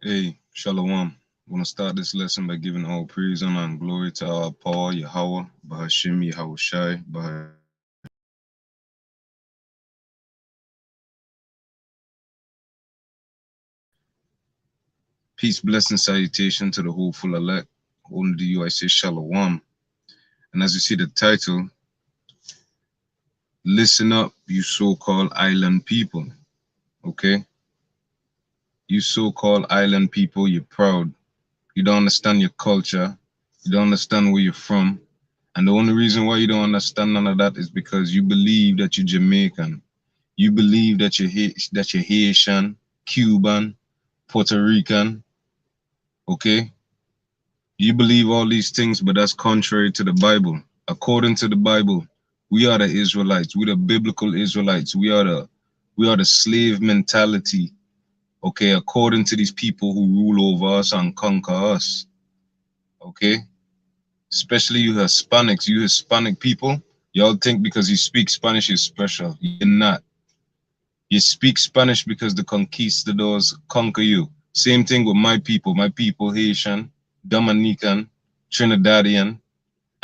Hey, Shalom. I want to start this lesson by giving all praise, honor, and glory to our Paul, Yahweh, Bahashim, Yahushai, Peace, blessing, salutation to the hopeful elect. Only to you I say Shalom. And as you see the title, listen up, you so-called island people. Okay? You so-called island people, you're proud. You don't understand your culture. You don't understand where you're from. And the only reason why you don't understand none of that is because you believe that you're Jamaican. You believe that you're Haitian, Cuban, Puerto Rican, okay? You believe all these things, but that's contrary to the Bible. According to the Bible, we are the Israelites. We're the biblical Israelites. We are the slave mentality, okay? According to these people who rule over us and conquer us, okay? Especially you Hispanics, you Hispanic people, y'all think because you speak Spanish you're special. You're not. You speak Spanish because the conquistadors conquer you. Same thing with my people Haitian, Dominican, Trinidadian,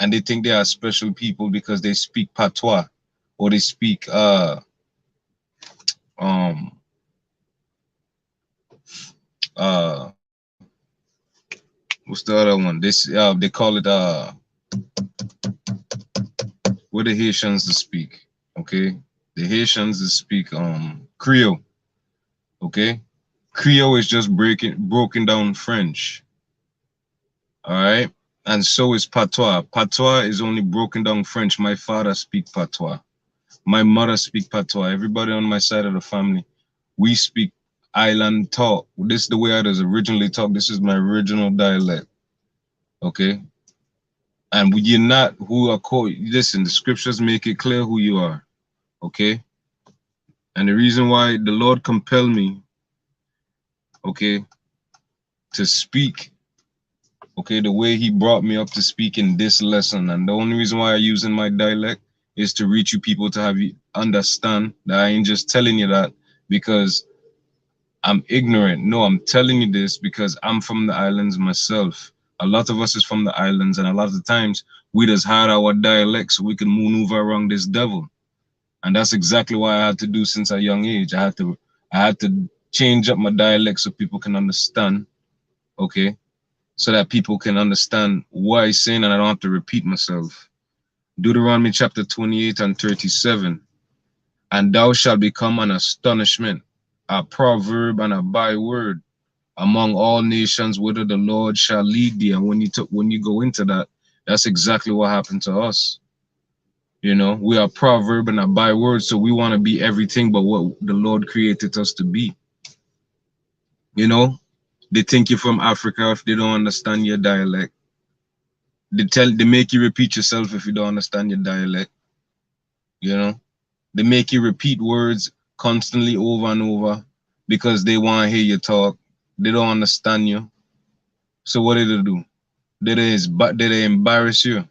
and they think they are special people because they speak patois or they speak um uh what's the other one? They call it what the Haitians to speak. Okay? The Haitians to speak Creole. Okay? Creole is just broken down French. All right. And so is patois. Patois is only broken down French. My father speak patois. My mother speak patois. Everybody on my side of the family, we speak island talk. This is the way I was originally talk. This is my original dialect. Okay. And you're not who are called. Listen, the scriptures make it clear who you are. Okay. And the reason why the Lord compelled me, okay, to speak, okay, the way he brought me up to speak in this lesson. And the only reason why I use in my dialect is to reach you people to have you understand that I ain't just telling you that because I'm ignorant. No, I'm telling you this because I'm from the islands myself. A lot of us is from the islands, and a lot of the times we just had our dialect so we can maneuver around this devil. And that's exactly what I had to do since a young age. I had to change up my dialect so people can understand. Okay, so that people can understand what I'm saying and I don't have to repeat myself. Deuteronomy chapter 28 and 37. And thou shalt become an astonishment, a proverb and a byword among all nations, whither the Lord shall lead thee. And when you go into that, that's exactly what happened to us. You know, we are proverb and a byword, so we want to be everything but what the Lord created us to be. You know, they think you're from Africa if they don't understand your dialect. They make you repeat yourself if you don't understand your dialect. You know, they make you repeat words constantly over and over because they want to hear you talk. They don't understand you. So what did they do? Did they embarrass you?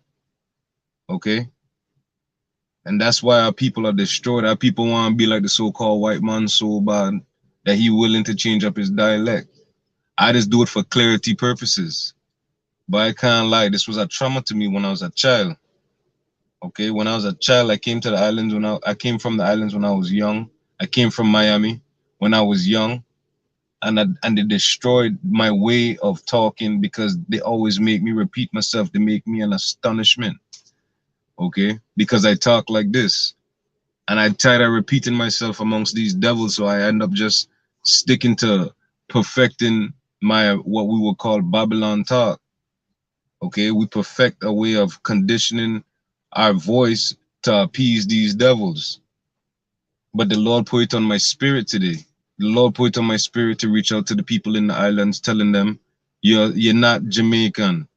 Okay, and that's why our people are destroyed. Our people want to be like the so-called white man so bad that he willing to change up his dialect. I just do it for clarity purposes. But I can't lie, this was a trauma to me when I was a child. Okay, when I was a child, I came to the islands I came from the islands when I was young. I came from Miami when I was young, and they destroyed my way of talking because they always make me repeat myself. They make me an astonishment. Okay, because I talk like this, and I tired of repeating myself amongst these devils, so I end up just sticking to perfecting my what we would call Babylon talk. Okay, we perfect a way of conditioning our voice to appease these devils. But the Lord put it on my spirit today. The Lord put it on my spirit to reach out to the people in the islands, telling them, you're not Jamaican,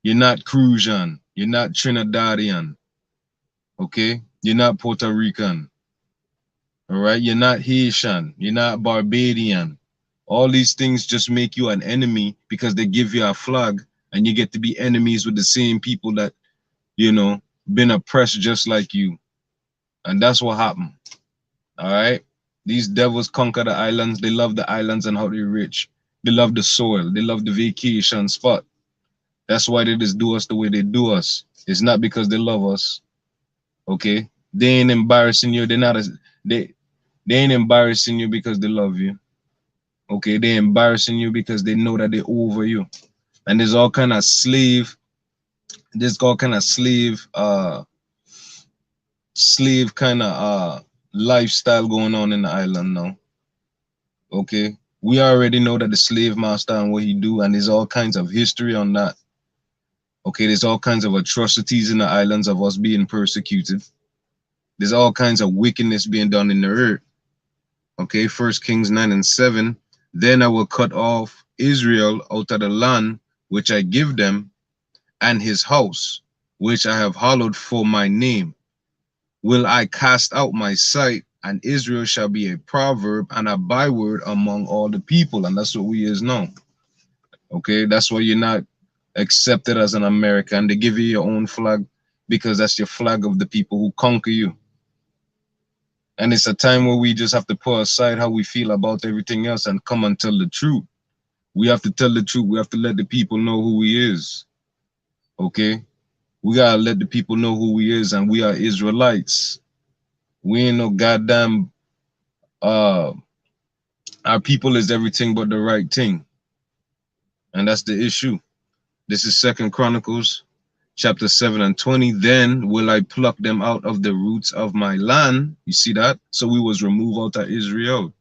you're not Crucian, you're not Trinidadian, okay? You're not Puerto Rican, all right? You're not Haitian, you're not Barbadian. All these things just make you an enemy because they give you a flag and you get to be enemies with the same people that, you know, been oppressed just like you. And that's what happened. All right. These devils conquer the islands. They love the islands and how they're rich. They love the soil. They love the vacation spot. That's why they just do us the way they do us. It's not because they love us. Okay? They ain't embarrassing you. They're not as they ain't embarrassing you because they love you. Okay, they're embarrassing you because they know that they're over you. And there's all kind of slave, there's all kind of slave kind of lifestyle going on in the island now. Okay. We already know that the slave master and what he do, and there's all kinds of history on that. Okay, there's all kinds of atrocities in the islands of us being persecuted. There's all kinds of wickedness being done in the earth. Okay, First Kings 9 and 7. Then I will cut off Israel out of the land which I give them, and his house which I have hallowed for my name. Will I cast out my sight, and Israel shall be a proverb and a byword among all the people. And that's what we is now. Okay, that's why you're not accepted as an American. They give you your own flag because that's your flag of the people who conquer you. And it's a time where we just have to put aside how we feel about everything else and come and tell the truth. We have to tell the truth. We have to let the people know who he is. Okay? We gotta let the people know who we is, and we are Israelites. We ain't no goddamn our people is everything but the right thing. And that's the issue. This is Second Chronicles chapter 7 and 20. Then will I pluck them out of the roots of my land. You see that? So we was removed out of Israel.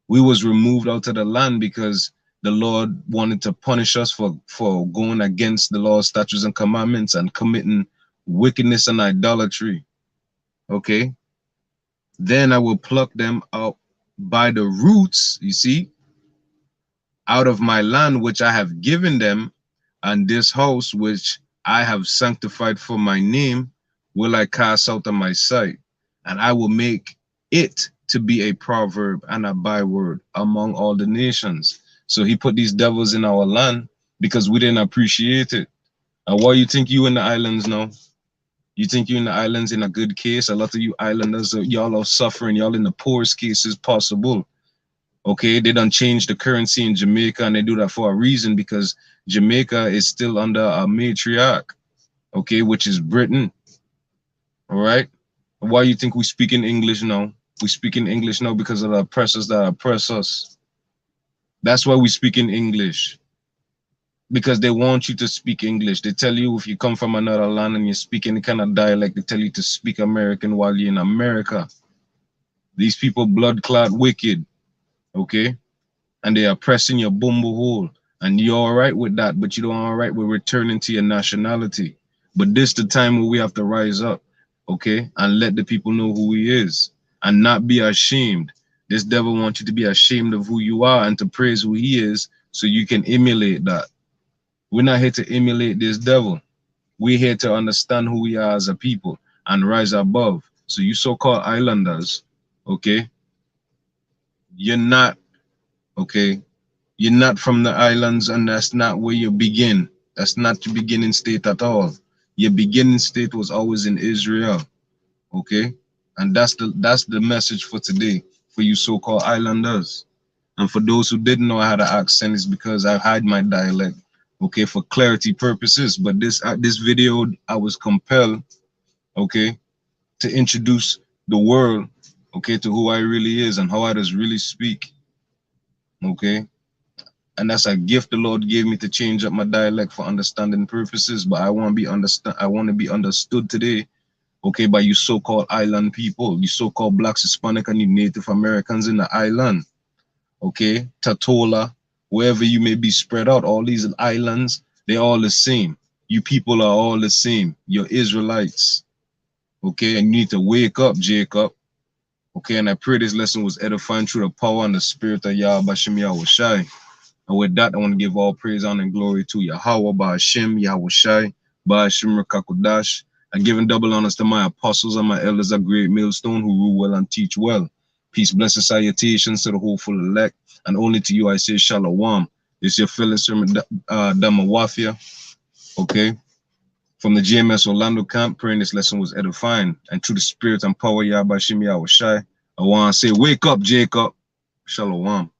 We was removed out of the land because the Lord wanted to punish us for going against the law, statutes, and commandments and committing wickedness and idolatry. Okay? Then I will pluck them out by the roots, you see, out of my land which I have given them, and this house which I have sanctified for my name will I cast out of my sight, and I will make it to be a proverb and a byword among all the nations. So he put these devils in our land because we didn't appreciate it. And why you think you in the islands now? You think you in the islands in a good case? A lot of you islanders, y'all are suffering. Y'all in the poorest cases possible. Okay, they done changed the currency in Jamaica, and they do that for a reason, because Jamaica is still under a matriarch, okay, which is Britain. All right. Why you think we speak in English now? We speak in English now because of the oppressors that oppress us. That's why we speak in English. Because they want you to speak English. They tell you if you come from another land and you speak any kind of dialect, they tell you to speak American while you're in America. These people blood clot wicked, okay? And they are pressing your bumble hole. And you're all right with that, but you don't all right with returning to your nationality. But this the time where we have to rise up, okay? And let the people know who he is and not be ashamed. This devil wants you to be ashamed of who you are and to praise who he is so you can emulate that. We're not here to emulate this devil. We're here to understand who we are as a people and rise above. So you so-called islanders, okay? You're not, okay? You're not from the islands, and that's not where you begin. That's not your beginning state at all. Your beginning state was always in Israel, okay? And that's the message for today for you so-called islanders. And for those who didn't know I had an accent, it's because I hide my dialect, okay, for clarity purposes. But this video, I was compelled, okay, to introduce the world, okay, to who I really is and how I just really speak, okay. And that's a gift the Lord gave me to change up my dialect for understanding purposes. But I want to be understood today, okay, by you so-called island people, you so-called Blacks, Hispanic, and you Native Americans in the island, okay, Tatola, wherever you may be spread out, all these islands, they're all the same. You people are all the same. You're Israelites, okay, and you need to wake up, Jacob, okay. And I pray this lesson was edifying through the power and the spirit of Yahweh Shem Yahushai. And with that, I want to give all praise, honor, and glory to Yahweh, Ba'ashem, Yahushai, Ba'ashem, Rakakudash, and giving double honors to my apostles and my elders of Great Millstone who rule well and teach well. Peace, blessed salutations to the hopeful elect, and only to you I say shalom. This is your Phyllis Damawafia, okay, from the GMS Orlando camp, praying this lesson was edifying, and through the spirit and power Yahweh Shem Yahushai, I want to say, wake up, Jacob, shalom.